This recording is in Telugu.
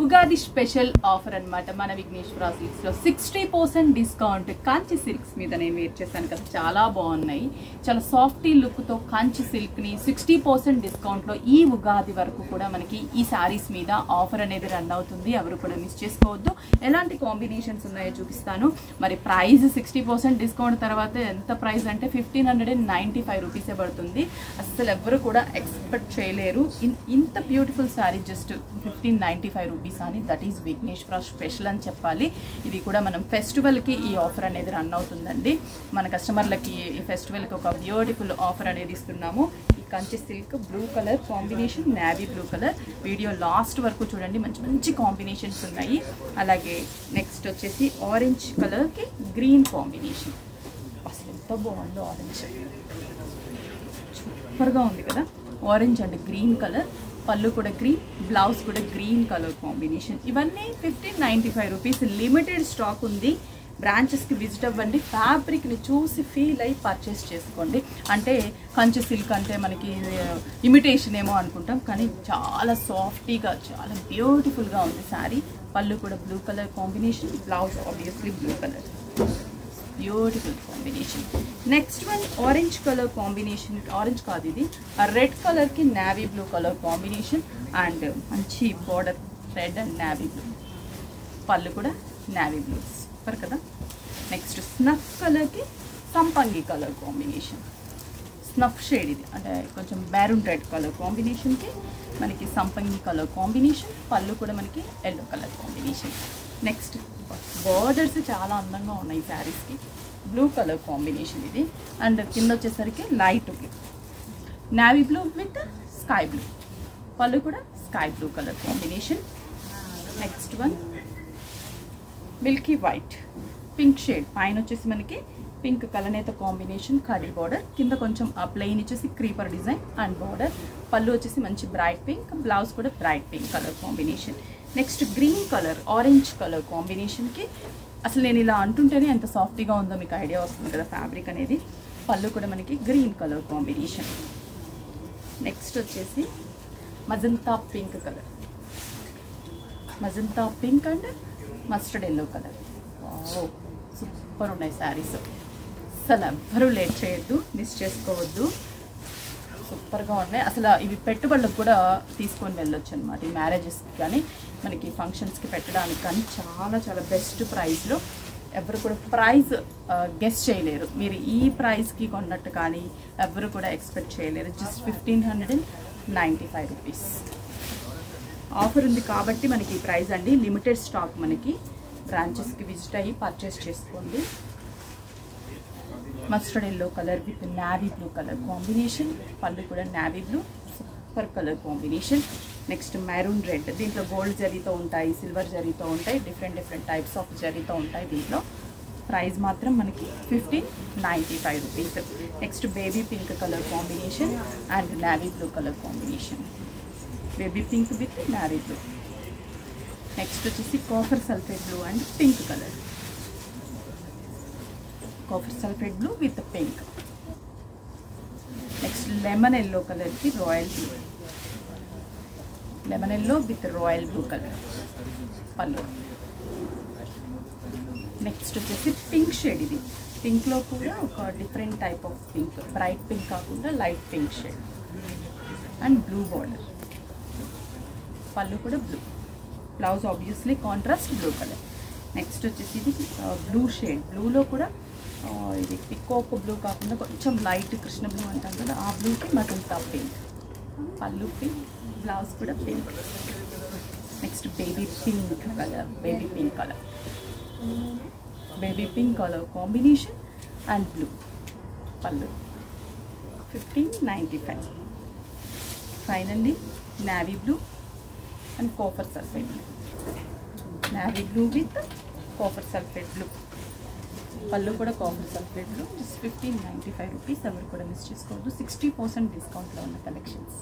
ఉగాది స్పెషల్ ఆఫర్ అన్నమాట మన విఘ్నేశ్వర సిల్క్స్ లో 60% డిస్కౌంట్. కాంచి సిల్క్స్ మీద నేను వేర్ చేశాను కదా, చాలా బాగున్నాయి. చాలా సాఫ్టీ లుక్ తో కాంచి సిల్క్ ని 60% డిస్కౌంట్ లో ఈ ఉగాది వరకు కూడా మనకి ఈ సారీస్ మీద ఆఫర్ అనేది రన్ అవుతుంది. ఎవరు కూడా మిస్ చేసుకోవద్దు. ఎలాంటి కాంబినేషన్స్ ఉన్నాయో చూపిస్తాను. మరి ప్రైస్ 60% డిస్కౌంట్ తర్వాత ఎంత ప్రైస్ అంటే 1595 రూపీసే పడుతుంది. అసలు ఎవరు కూడా ఎక్స్పెక్ట్ చేయలేరు ఇంత బ్యూటిఫుల్ సారీ జస్ట్ 1595 రూపీస్ అని. దట్ ఈస్ విఘ్నేశ్వర స్పెషల్ అని చెప్పాలి. ఇది కూడా మనం ఫెస్టివల్కి ఈ ఆఫర్ అనేది రన్ అవుతుందండి. మన కస్టమర్లకి ఈ ఫెస్టివల్కి ఒక బ్యూటిఫుల్ ఆఫర్ అనేది ఇస్తున్నాము. ఈ Kanchi silk blue colour combination, navy blue colour. Video last వరకు చూడండి, మంచి మంచి కాంబినేషన్స్ ఉన్నాయి. అలాగే నెక్స్ట్ వచ్చేసి ఆరెంజ్ కలర్కి గ్రీన్ కాంబినేషన్. అసలు ఎంత బాగుందో ఆరెంజ్, సూపర్గా ఉంది కదా. ఆరెంజ్ అండ్ గ్రీన్ కలర్, పళ్ళు కూడా గ్రీన్, బ్లౌజ్ కూడా గ్రీన్ కలర్ కాంబినేషన్. ఇవన్నీ 1595 రూపీస్. లిమిటెడ్ స్టాక్ ఉంది. బ్రాంచెస్కి విజిట్ అవ్వండి. ఫ్యాబ్రిక్ని చూసి ఫీల్ అయ్యి పర్చేస్ చేసుకోండి. అంటే కంచి సిల్క్ అంటే మనకి ఇమిటేషన్ ఏమో అనుకుంటాం, కానీ చాలా సాఫ్టీగా చాలా బ్యూటిఫుల్గా ఉంది శారీ. పళ్ళు కూడా blue colour combination, blouse obviously blue colour. Beautiful combination. Next one orange colour combination. Orange కాదు, ఇది రెడ్ కలర్కి navy blue colour combination and మంచి border red and navy blue. పళ్ళు కూడా నేవీ బ్లూ, సూపర్ కదా. నెక్స్ట్ స్నఫ్ కలర్కి సంపంగి కలర్ కాంబినేషన్. స్నఫ్ షేడ్ ఇది, అంటే కొంచెం మెరూన్ రెడ్ కలర్ కాంబినేషన్కి మనకి సంపంగి కలర్ కాంబినేషన్. పళ్ళు కూడా మనకి yellow colour combination. Next borders చాలా అందంగా ఉన్నాయి శారీస్కి. బ్లూ కలర్ కాంబినేషన్ ఇది. అండ్ కింద వచ్చేసరికి light blue, navy blue with sky blue. పళ్ళు కూడా sky blue colour combination. Next one Milky white pink shade. పైన వచ్చేసి మనకి పింక్ కలనేత కాంబినేషన్, కడీ బార్డర్. కింద కొంచెం ప్లెయిన్ వచ్చేసి క్రీపర్ డిజైన్ అండ్ బార్డర్. పళ్ళు వచ్చేసి మంచి బ్రైట్ పింక్, బ్లౌజ్ కూడా bright pink colour combination. Next green colour orange colour కాంబినేషన్కి అసలు నేను ఇలా అంటుంటేనే ఎంత సాఫ్టీగా ఉందో మీకు ఐడియా వస్తుంది కదా ఫ్యాబ్రిక్ అనేది. పళ్ళు కూడా మనకి గ్రీన్ కలర్ కాంబినేషన్. నెక్స్ట్ వచ్చేసి magenta pink colour, magenta pink and mustard yellow colour. Super ఉన్నాయి శారీస్. అసలు ఎవ్వరూ లేట్ చేయొద్దు, మిస్ చేసుకోవద్దు. సూపర్గా ఉన్నాయి. అసలు ఇవి పెట్టుబడులకు కూడా తీసుకొని వెళ్ళొచ్చు అనమాట. ఈ మ్యారేజెస్కి కానీ మనకి ఫంక్షన్స్కి పెట్టడానికి కానీ చాలా చాలా బెస్ట్ ప్రైస్లో. ఎవరు కూడా ప్రైస్ గెస్ చేయలేరు. మీరు ఈ ప్రైస్కి కొన్నట్టు కానీ ఎవరు కూడా ఎక్స్పెక్ట్ చేయలేరు. జస్ట్ 1595 రూపీస్ ఆఫర్ ఉంది కాబట్టి మనకి ఈ ప్రైస్ అండి. Limited stock. మనకి బ్రాంచెస్కి విజిట్ అయ్యి పర్చేస్ చేసుకోండి. Mustard yellow colour with navy blue colour combination. పళ్ళు కూడా navy blue, super colour combination. Next maroon red. దీంట్లో గోల్డ్ జరీతో ఉంటాయి, సిల్వర్ జరీతో ఉంటాయి, డిఫరెంట్ టైప్స్ ఆఫ్ జరీతో ఉంటాయి దీంట్లో. ప్రైస్ మాత్రం మనకి 1595 rupees. Next baby pink colour combination and navy blue colour combination. Baby pink with navy blue. Next వచ్చేసి copper sulphate blue and pink colour. Copper sulphate blue with pink. Next lemon yellow కలర్కి royal blue, lemon yellow with royal blue colour. పళ్ళు. నెక్స్ట్ వచ్చేసి పింక్ షేడ్. ఇది పింక్లో కూడా ఒక different type of pink, bright pink కాకుండా light pink shade and blue border. పళ్ళు కూడా blue, blouse obviously contrast blue colour. Next వచ్చేసి ఇది బ్లూ షేడ్. బ్లూలో కూడా ఇది పికాక్ బ్లూ కాకుండా కొంచెం లైట్ కృష్ణ బ్లూ అంటాం కదా, ఆ బ్లూకి మజంతా పింక్. పళ్ళు పింక్, బ్లౌజ్ కూడా pink. Next baby pink colour, baby pink colour, baby pink colour combination and blue. పళ్ళు 1595. Finally navy blue and copper sulphate blue. Navy blue with copper sulphate blue. పళ్ళు కూడా కాపర్ సల్ఫేట్ బ్లూ. 1595 రూపీస్. ఎవరు కూడా మిస్ చేసుకోవద్దు. 60% డిస్కౌంట్లో ఉన్న కలెక్షన్స్.